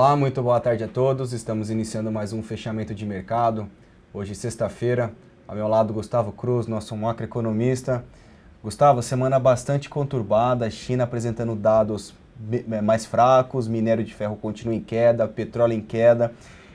Olá, muito boa tarde a todos. Estamos iniciando mais um fechamento de mercado. Hoje, sexta-feira, ao meu lado, Gustavo Cruz, nosso macroeconomista. Gustavo, semana bastante conturbada, China apresentando dados mais fracos, minério de ferro continua em queda, petróleo em queda.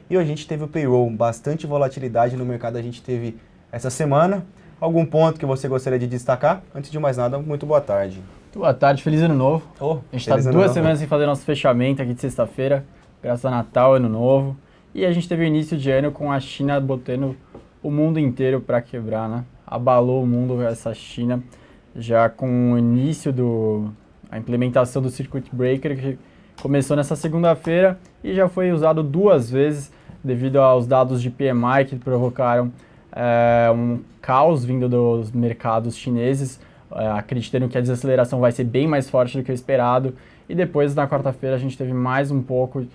E hoje a gente teve o payroll, bastante volatilidade no mercado a gente teve essa semana. Algum ponto que você gostaria de destacar? Antes de mais nada, muito boa tarde. Muito boa tarde, feliz ano novo. A gente está 2 semanas sem fazer nosso fechamento aqui de sexta-feira, graças a Natal, Ano Novo. E a gente teve o início de ano com a China botando o mundo inteiro para quebrar, né? Abalou o mundo essa China, já com o início a implementação do Circuit Breaker, que começou nessa segunda-feira e já foi usado 2 vezes devido aos dados de PMI que provocaram um caos vindo dos mercados chineses, acreditando que a desaceleração vai ser bem mais forte do que o esperado. E depois, na quarta-feira, a gente teve mais um pouco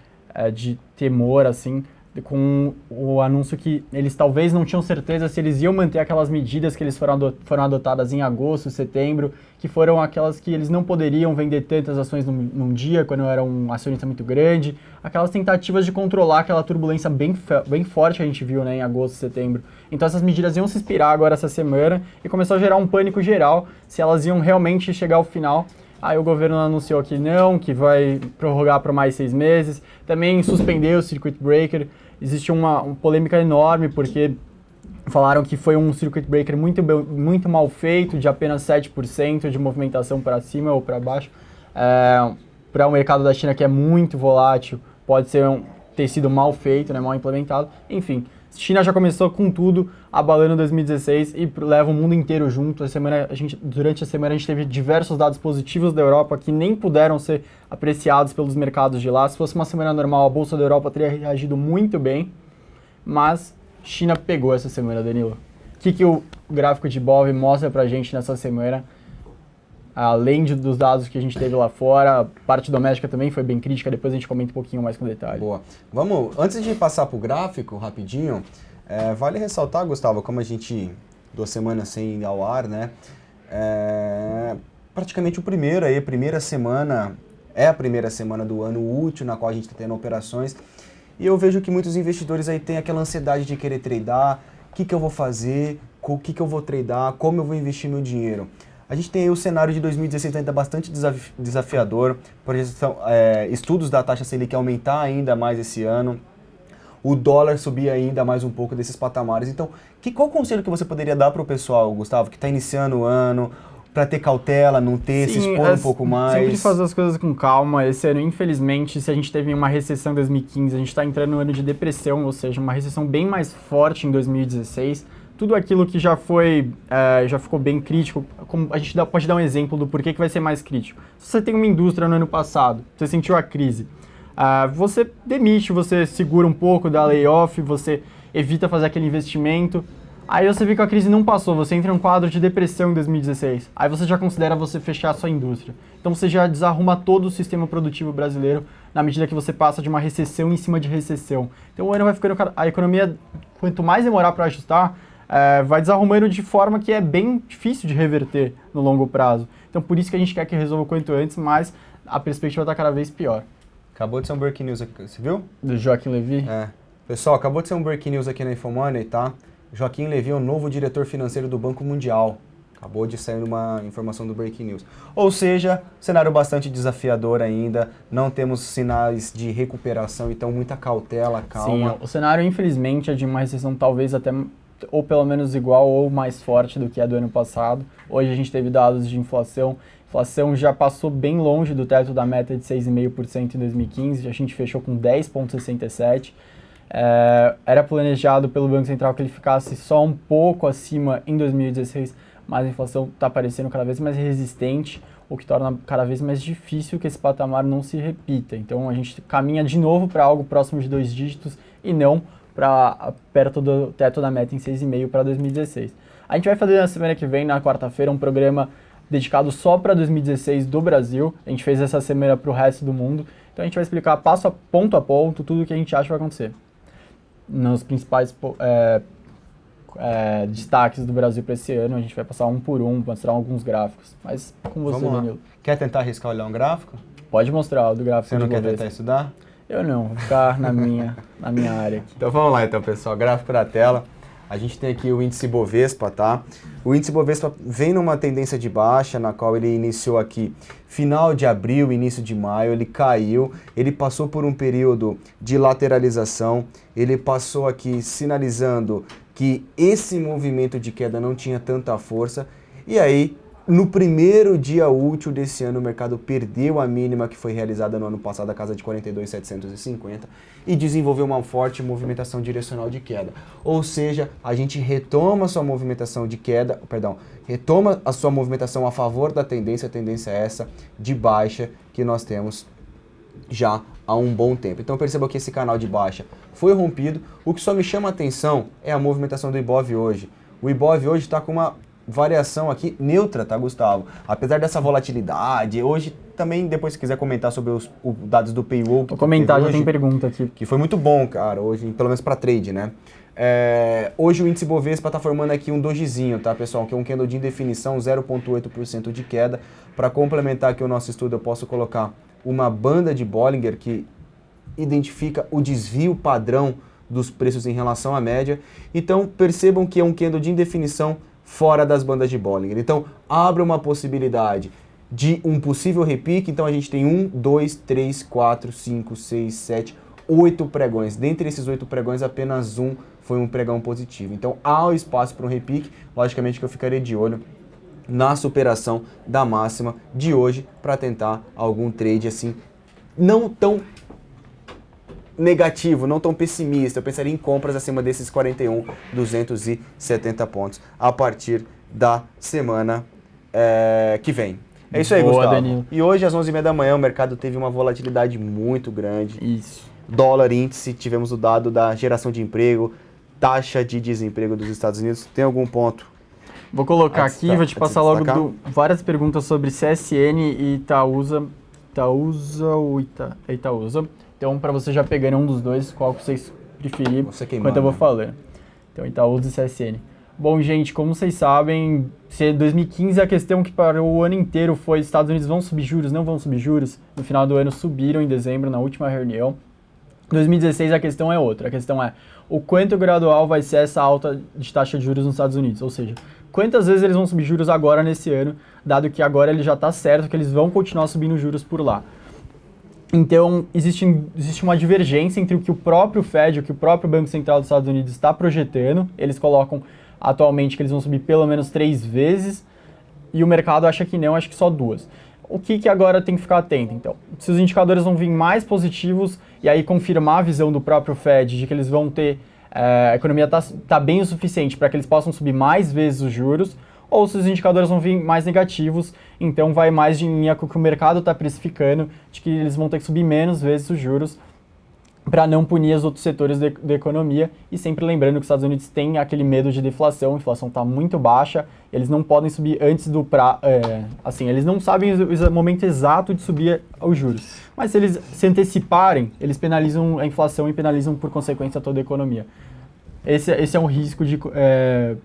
de temor, assim, com o anúncio que eles talvez não tinham certeza se eles iam manter aquelas medidas que eles foram adotadas em agosto, setembro, que foram aquelas que eles não poderiam vender tantas ações num dia, quando era um acionista muito grande, aquelas tentativas de controlar aquela turbulência bem forte que a gente viu, né, em agosto, setembro. Então essas medidas iam se expirar agora essa semana e começou a gerar um pânico geral se elas iam realmente chegar ao final. Aí o governo anunciou que vai prorrogar por mais 6 meses, também suspendeu o Circuit Breaker. Existe uma polêmica enorme, porque falaram que foi um Circuit Breaker muito mal feito, de apenas 7% de movimentação para cima ou para baixo. Para o mercado da China, que é muito volátil, pode ter sido mal feito, né, mal implementado. Enfim, China já começou com tudo, abalando 2016 e leva o mundo inteiro junto. Durante a semana a gente teve diversos dados positivos da Europa que nem puderam ser apreciados pelos mercados de lá. Se fosse uma semana normal, a Bolsa da Europa teria reagido muito bem, mas China pegou essa semana, Danilo. O que o gráfico de Bov mostra pra gente nessa semana? Além dos dados que a gente teve lá fora, a parte doméstica também foi bem crítica, depois a gente comenta um pouquinho mais com detalhe. Boa. Antes de passar para o gráfico, rapidinho, vale ressaltar, Gustavo, como a gente, 2 semanas sem ir ao ar, né? Praticamente a primeira semana, a primeira semana do ano útil na qual a gente está tendo operações, e eu vejo que muitos investidores aí têm aquela ansiedade de querer tradar, o que eu vou fazer, o que eu vou tradar, como eu vou investir meu dinheiro. A gente tem aí o cenário de 2016 ainda bastante desafiador, estudos da taxa Selic aumentar ainda mais esse ano, o dólar subir ainda mais um pouco desses patamares. Então, qual conselho que você poderia dar para o pessoal, Gustavo, que está iniciando o ano, para ter cautela, não ter, se expor um pouco mais? Sempre fazer as coisas com calma. Esse ano, infelizmente, se a gente teve uma recessão em 2015, a gente está entrando no ano de depressão, ou seja, uma recessão bem mais forte em 2016. Tudo aquilo que já ficou bem crítico, como a gente pode dar um exemplo do porquê que vai ser mais crítico. Se você tem uma indústria no ano passado, você sentiu a crise, você demite, você segura um pouco, dá layoff, você evita fazer aquele investimento, aí você vê que a crise não passou, você entra em um quadro de depressão em 2016, aí você já considera você fechar a sua indústria. Então você já desarruma todo o sistema produtivo brasileiro na medida que você passa de uma recessão em cima de recessão. Então o ano vai ficando, a economia, quanto mais demorar para ajustar, vai desarrumando de forma que é bem difícil de reverter no longo prazo. Então, por isso que a gente quer que resolva o quanto antes, mas a perspectiva está cada vez pior. Acabou de ser um breaking news aqui, você viu? Do Joaquim Levy? Pessoal, acabou de ser um breaking news aqui na Infomoney, tá? Joaquim Levy é o novo diretor financeiro do Banco Mundial. Acabou de sair uma informação do breaking news. Ou seja, cenário bastante desafiador ainda, não temos sinais de recuperação, então muita cautela, calma. Sim, o cenário, infelizmente, é de uma recessão talvez até ou pelo menos igual ou mais forte do que a do ano passado. Hoje a gente teve dados de inflação. A inflação já passou bem longe do teto da meta de 6,5% em 2015, a gente fechou com 10,67%. Era planejado pelo Banco Central que ele ficasse só um pouco acima em 2016, mas a inflação está parecendo cada vez mais resistente, o que torna cada vez mais difícil que esse patamar não se repita. Então a gente caminha de novo para algo próximo de 2 dígitos e não para perto do teto da meta em 6,5% para 2016. A gente vai fazer na semana que vem, na quarta-feira, um programa dedicado só para 2016 do Brasil. A gente fez essa semana para o resto do mundo. Então a gente vai explicar ponto a ponto tudo o que a gente acha que vai acontecer. Nos principais destaques do Brasil para esse ano, a gente vai passar um por um, mostrar alguns gráficos. Mas com você, Danilo. Quer tentar arriscar olhar um gráfico? Pode mostrar o do gráfico. Você não quer tentar estudar? Eu não, vou ficar na minha área aqui. Então vamos lá então, pessoal, gráfico da tela. A gente tem aqui o índice Bovespa, tá? O índice Bovespa vem numa tendência de baixa, na qual ele iniciou aqui final de abril, início de maio, ele caiu, ele passou por um período de lateralização, ele passou aqui sinalizando que esse movimento de queda não tinha tanta força, e aí, no primeiro dia útil desse ano, o mercado perdeu a mínima que foi realizada no ano passado, a casa de 42.750, e desenvolveu uma forte movimentação direcional de queda. Ou seja, a gente retoma a sua movimentação de queda, retoma a sua movimentação a favor da tendência, a tendência é essa de baixa que nós temos já há um bom tempo. Então perceba que esse canal de baixa foi rompido. O que só me chama a atenção é a movimentação do Ibov hoje. O Ibov hoje está com uma variação aqui neutra, tá, Gustavo? Apesar dessa volatilidade, hoje também, depois se quiser comentar sobre os dados do Paywall... Vou comentar, já tem pergunta aqui. Que foi muito bom, cara, hoje, pelo menos para trade, né? Hoje o índice Bovespa está formando aqui um dojizinho, tá, pessoal? Que é um candle de indefinição, 0,8% de queda. Para complementar aqui o nosso estudo, eu posso colocar uma banda de Bollinger que identifica o desvio padrão dos preços em relação à média. Então, percebam que é um candle de indefinição fora das bandas de Bollinger. Então, abre uma possibilidade de um possível repique. Então, a gente tem 1, 2, 3, 4, 5, 6, 7, 8 pregões. Dentre esses 8 pregões, apenas um foi um pregão positivo. Então, há o espaço para um repique. Logicamente que eu ficaria de olho na superação da máxima de hoje para tentar algum trade assim, não tão negativo, não tão pessimista. Eu pensaria em compras acima desses 41.270 pontos a partir da semana que vem. É isso aí, Gustavo. Danilo. E hoje, às 11h30 da manhã, o mercado teve uma volatilidade muito grande. Isso. Dólar índice, tivemos o dado da geração de emprego, taxa de desemprego dos Estados Unidos. Tem algum ponto? Vou colocar aqui, vou te passar logo várias perguntas sobre CSN e Itaúsa. Itaúsa. Então, para você já pegar um dos dois, qual que vocês preferirem, enquanto eu vou falando. Então, Itaúsa e CSN. Bom, gente, como vocês sabem, 2015 a questão que para o ano inteiro foi Estados Unidos vão subir juros, não vão subir juros. No final do ano subiram em dezembro, na última reunião. 2016 a questão é outra. A questão é o quanto gradual vai ser essa alta de taxa de juros nos Estados Unidos. Ou seja, quantas vezes eles vão subir juros agora nesse ano, dado que agora ele já está certo que eles vão continuar subindo juros por lá. Então, existe uma divergência entre o que o próprio Fed, o que o próprio Banco Central dos Estados Unidos está projetando. Eles colocam atualmente que eles vão subir pelo menos 3 vezes, e o mercado acha que não, acha que só 2. O que agora tem que ficar atento, então? Se os indicadores vão vir mais positivos e aí confirmar a visão do próprio Fed de que eles vão ter, a economia tá bem o suficiente para que eles possam subir mais vezes os juros, ou se os indicadores vão vir mais negativos, então vai mais de linha com o que o mercado está precificando, de que eles vão ter que subir menos vezes os juros para não punir os outros setores da economia, e sempre lembrando que os Estados Unidos têm aquele medo de deflação, a inflação está muito baixa, eles não podem subir antes do eles não sabem o momento exato de subir os juros, mas se eles se anteciparem, eles penalizam a inflação e penalizam por consequência toda a economia. Esse é um risco de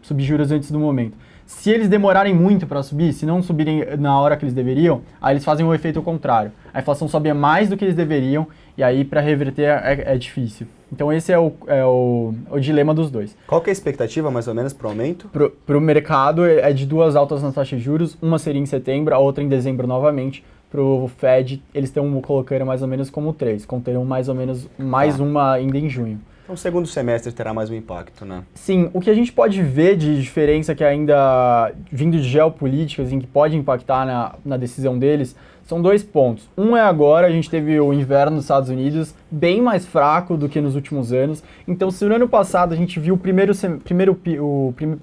subir juros antes do momento. Se eles demorarem muito para subir, se não subirem na hora que eles deveriam, aí eles fazem o efeito contrário. A inflação sobe mais do que eles deveriam, e aí para reverter é difícil. Então esse é o dilema dos dois. Qual que é a expectativa, mais ou menos, para o aumento? Para o mercado é de 2 altas nas taxas de juros, uma seria em setembro, a outra em dezembro novamente. Para o Fed, eles estão colocando mais ou menos como 3, contando mais ou menos mais uma ainda em junho. Então o segundo semestre terá mais um impacto, né? Sim, o que a gente pode ver de diferença que ainda vindo de geopolíticas, em que pode impactar na decisão deles, são 2 pontos. Um é agora, a gente teve o inverno nos Estados Unidos bem mais fraco do que nos últimos anos. Então, se no ano passado a gente viu o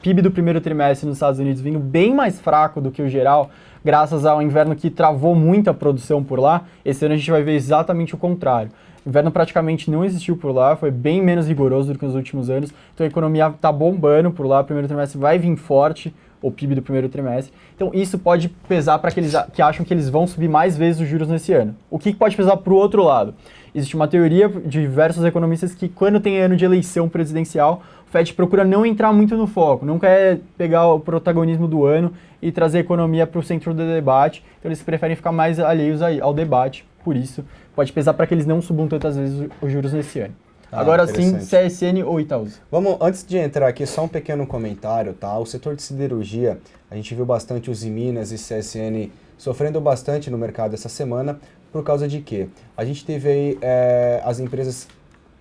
PIB do primeiro trimestre nos Estados Unidos vindo bem mais fraco do que o geral, graças ao inverno que travou muito a produção por lá, esse ano a gente vai ver exatamente o contrário. O inverno praticamente não existiu por lá, foi bem menos rigoroso do que nos últimos anos, então a economia está bombando por lá, o primeiro trimestre vai vir forte, o PIB do primeiro trimestre. Então isso pode pesar para aqueles que acham que eles vão subir mais vezes os juros nesse ano. O que pode pesar para o outro lado? Existe uma teoria de diversos economistas que quando tem ano de eleição presidencial, o Fed procura não entrar muito no foco, não quer pegar o protagonismo do ano e trazer a economia para o centro do debate, então eles preferem ficar mais alheios ao debate. por isso pode pesar para que eles não subam tantas vezes os juros nesse ano. Agora sim, CSN ou Itaúsa? Vamos, antes de entrar aqui, só um pequeno comentário, tá? O setor de siderurgia, a gente viu bastante os Minas e CSN sofrendo bastante no mercado essa semana, por causa de quê? A gente teve aí as empresas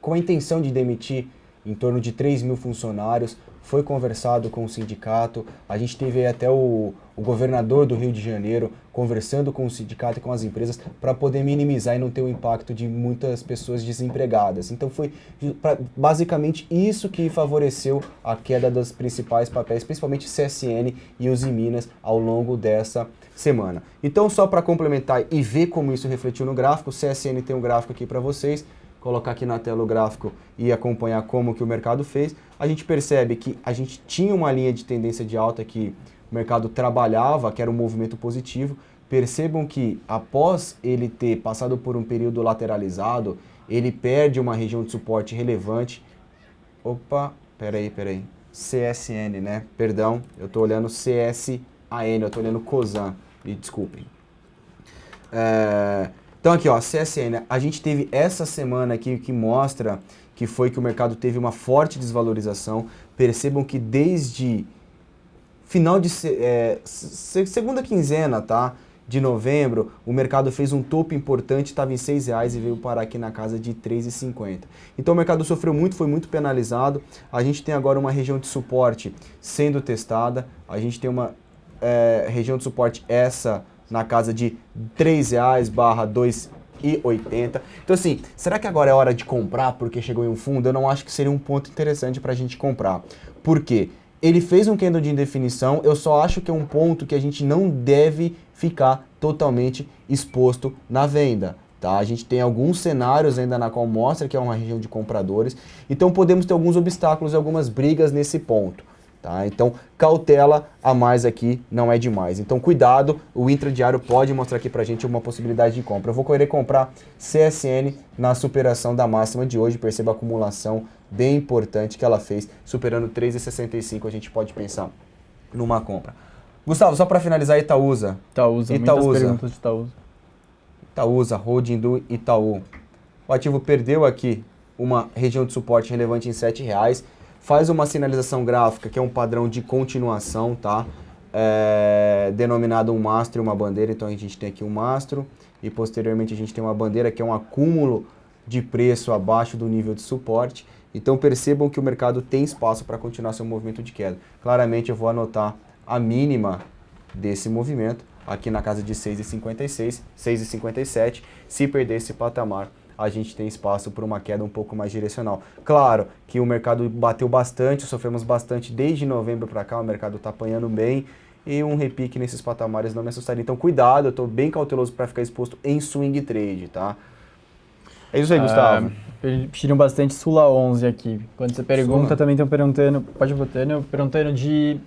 com a intenção de demitir em torno de 3 mil funcionários, foi conversado com o sindicato, a gente teve aí até o governador do Rio de Janeiro conversando com o sindicato e com as empresas para poder minimizar e não ter o impacto de muitas pessoas desempregadas. Então foi basicamente isso que favoreceu a queda dos principais papéis, principalmente CSN e os Minas, ao longo dessa semana. Então, só para complementar e ver como isso refletiu no gráfico, o CSN tem um gráfico aqui para vocês, colocar aqui na tela o gráfico e acompanhar como que o mercado fez, a gente percebe que a gente tinha uma linha de tendência de alta que o mercado trabalhava, que era um movimento positivo. Percebam que após ele ter passado por um período lateralizado, ele perde uma região de suporte relevante. Opa, peraí. CSN, né? Perdão, eu estou olhando CSAN, eu estou olhando COSAN, me desculpem. Então aqui, ó, CSN, a gente teve essa semana aqui que mostra que foi que o mercado teve uma forte desvalorização. Percebam que desde final de segunda quinzena, tá, de novembro, o mercado fez um topo importante, estava em R$6 e veio parar aqui na casa de R$3,50. Então o mercado sofreu muito, foi muito penalizado. A gente tem agora uma região de suporte sendo testada. A gente tem uma região de suporte essa na casa de R$3/2,80. Então assim, será que agora é hora de comprar porque chegou em um fundo? Eu não acho que seria um ponto interessante para a gente comprar. Por quê? Ele fez um candle de indefinição, eu só acho que é um ponto que a gente não deve ficar totalmente exposto na venda. Tá? A gente tem alguns cenários ainda na qual mostra que é uma região de compradores, então podemos ter alguns obstáculos e algumas brigas nesse ponto. Tá? Então, cautela a mais aqui não é demais. Então, cuidado, o intradiário pode mostrar aqui pra gente uma possibilidade de compra. Eu vou querer comprar CSN na superação da máxima de hoje. Perceba a acumulação bem importante que ela fez, superando 3,65. A gente pode pensar numa compra. Gustavo, só para finalizar, Itaúsa. Muitas perguntas de Itaúsa. Itaúsa, holding do Itaú. O ativo perdeu aqui uma região de suporte relevante em R$7. Faz uma sinalização gráfica, que é um padrão de continuação, tá? Denominado um mastro e uma bandeira. Então a gente tem aqui um mastro e posteriormente a gente tem uma bandeira, que é um acúmulo de preço abaixo do nível de suporte. Então percebam que o mercado tem espaço para continuar seu movimento de queda. Claramente eu vou anotar a mínima desse movimento aqui na casa de 6,56, 6,57. Se perder esse patamar, a gente tem espaço para uma queda um pouco mais direcional. Claro que o mercado bateu bastante, sofremos bastante desde novembro para cá, o mercado está apanhando bem e um repique nesses patamares não me assustaria. Então cuidado, eu estou bem cauteloso para ficar exposto em swing trade, tá? É isso aí, Gustavo. Pediram bastante Sula 11 aqui. Quando você pergunta, Sula. Também estão perguntando, pode botando, perguntando de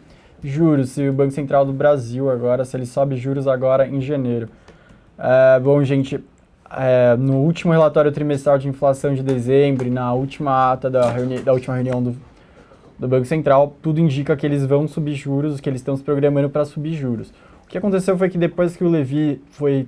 juros, se o Banco Central do Brasil agora, se ele sobe juros agora em janeiro. Bom, gente, no último relatório trimestral de inflação de dezembro, na última ata da última reunião do Banco Central, tudo indica que eles vão subir juros, que eles estão se programando para subir juros. O que aconteceu foi que depois que o Levi foi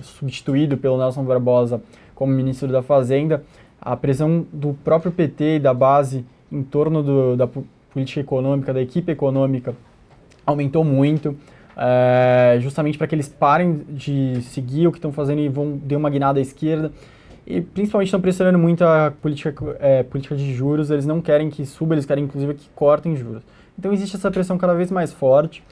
substituído pelo Nelson Barbosa como ministro da Fazenda, a pressão do próprio PT e da base em torno da política econômica, da equipe econômica, aumentou muito, justamente para que eles parem de seguir o que estão fazendo e dê uma guinada à esquerda. E principalmente estão pressionando muito a política de juros, eles não querem que suba, eles querem inclusive que cortem juros. Então existe essa pressão cada vez mais forte.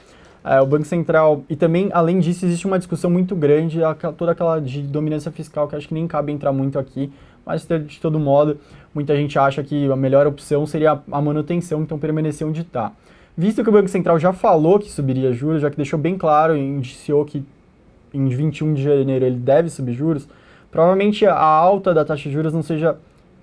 O Banco Central, e também, além disso, existe uma discussão muito grande, toda aquela de dominância fiscal, que acho que nem cabe entrar muito aqui, mas de todo modo, muita gente acha que a melhor opção seria a manutenção, então permanecer onde está. Visto que o Banco Central já falou que subiria juros, já que deixou bem claro e indiciou que em 21 de janeiro ele deve subir juros, provavelmente a alta da taxa de juros não seja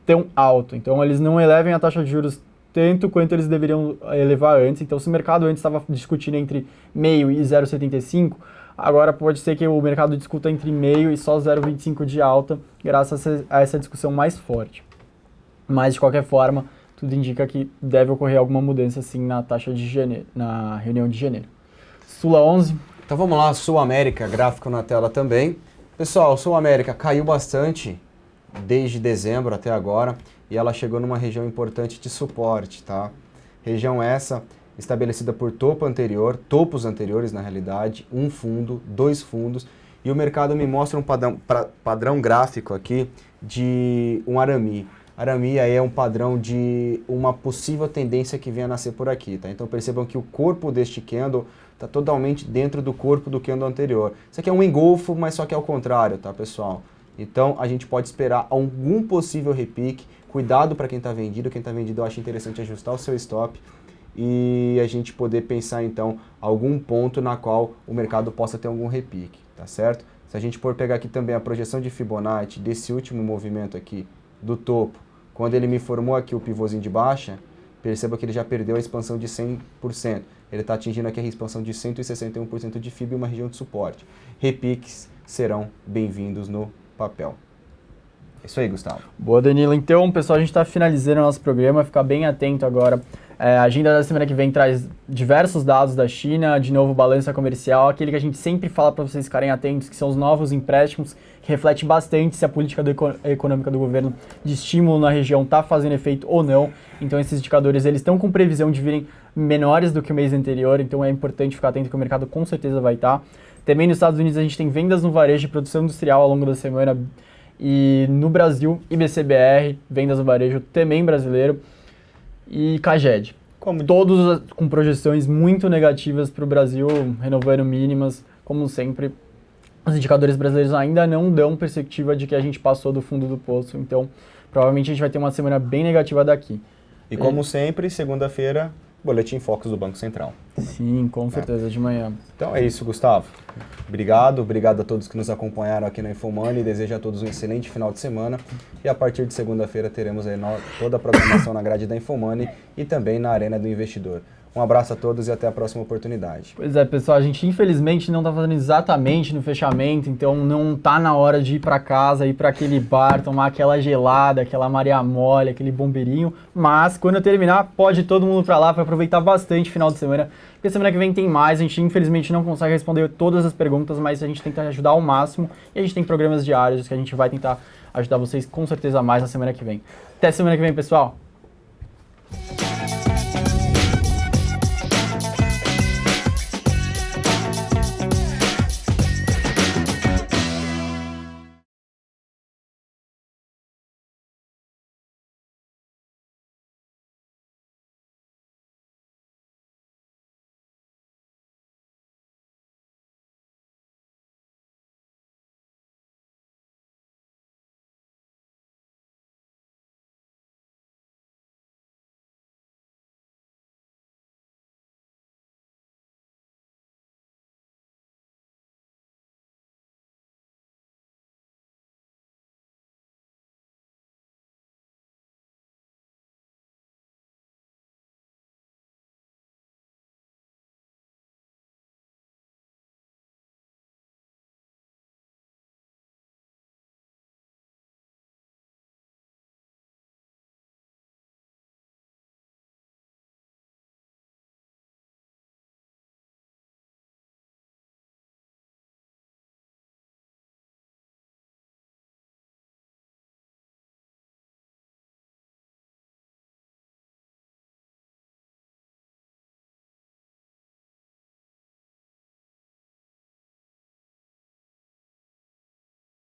tão alta. Então eles não elevem a taxa de juros tanto quanto eles deveriam elevar antes. Então se o mercado antes estava discutindo entre 0,5 e 0,75, agora pode ser que o mercado discuta entre 0,5 e só 0,25 de alta, graças a essa discussão mais forte. Mas de qualquer forma, tudo indica que deve ocorrer alguma mudança sim na taxa de janeiro, na reunião de janeiro. Sula 11. Então vamos lá, Sul América, gráfico na tela também. Pessoal, o Sul América caiu bastante desde dezembro até agora e ela chegou numa região importante de suporte, tá? Região essa estabelecida por topos anteriores na realidade, um fundo, 2 fundos, e o mercado me mostra um padrão gráfico aqui de um arame. Arame aí é um padrão de uma possível tendência que venha a nascer por aqui, tá? Então percebam que o corpo deste candle está totalmente dentro do corpo do candle anterior. Isso aqui é um engolfo, mas só que é ao contrário, tá, pessoal? Então a gente pode esperar algum possível repique. Cuidado para quem está vendido. Quem está vendido eu acho interessante ajustar o seu stop e a gente poder pensar então algum ponto na qual o mercado possa ter algum repique, tá certo? Se a gente for pegar aqui também a projeção de Fibonacci desse último movimento aqui do topo, quando ele me formou aqui o pivôzinho de baixa, perceba que ele já perdeu a expansão de 100%. Ele está atingindo aqui a expansão de 161% de FIB em uma região de suporte. Repiques serão bem-vindos no papel. É isso aí, Gustavo. Boa, Danilo. Então, pessoal, a gente está finalizando o nosso programa. Ficar bem atento agora. A agenda da semana que vem traz diversos dados da China, de novo balança comercial, aquele que a gente sempre fala para vocês ficarem atentos, que são os novos empréstimos, que reflete bastante se a política econômica do governo de estímulo na região está fazendo efeito ou não. Então esses indicadores eles estão com previsão de virem menores do que o mês anterior, então é importante ficar atento que o mercado com certeza vai estar. Também nos Estados Unidos a gente tem vendas no varejo e produção industrial ao longo da semana, e no Brasil, IBCBR, vendas no varejo também brasileiro, e CAGED. Todos com projeções muito negativas para o Brasil, renovando mínimas, como sempre. Os indicadores brasileiros ainda não dão perspectiva de que a gente passou do fundo do poço, então provavelmente a gente vai ter uma semana bem negativa daqui. E como sempre, segunda-feira, Boletim Focus do Banco Central. Sim, com certeza, de manhã. Então é isso, Gustavo. Obrigado a todos que nos acompanharam aqui na InfoMoney. Desejo a todos um excelente final de semana. E a partir de segunda-feira teremos aí toda a programação na grade da InfoMoney e também na Arena do Investidor. Um abraço a todos e até a próxima oportunidade. Pois é, pessoal, a gente infelizmente não está fazendo exatamente no fechamento, então não tá na hora de ir para casa, ir para aquele bar, tomar aquela gelada, aquela Maria Mole, aquele bombeirinho, mas quando eu terminar, pode ir todo mundo para lá para aproveitar bastante o final de semana, porque semana que vem tem mais, a gente infelizmente não consegue responder todas as perguntas, mas a gente tenta ajudar ao máximo e a gente tem programas diários que a gente vai tentar ajudar vocês com certeza mais na semana que vem. Até semana que vem, pessoal!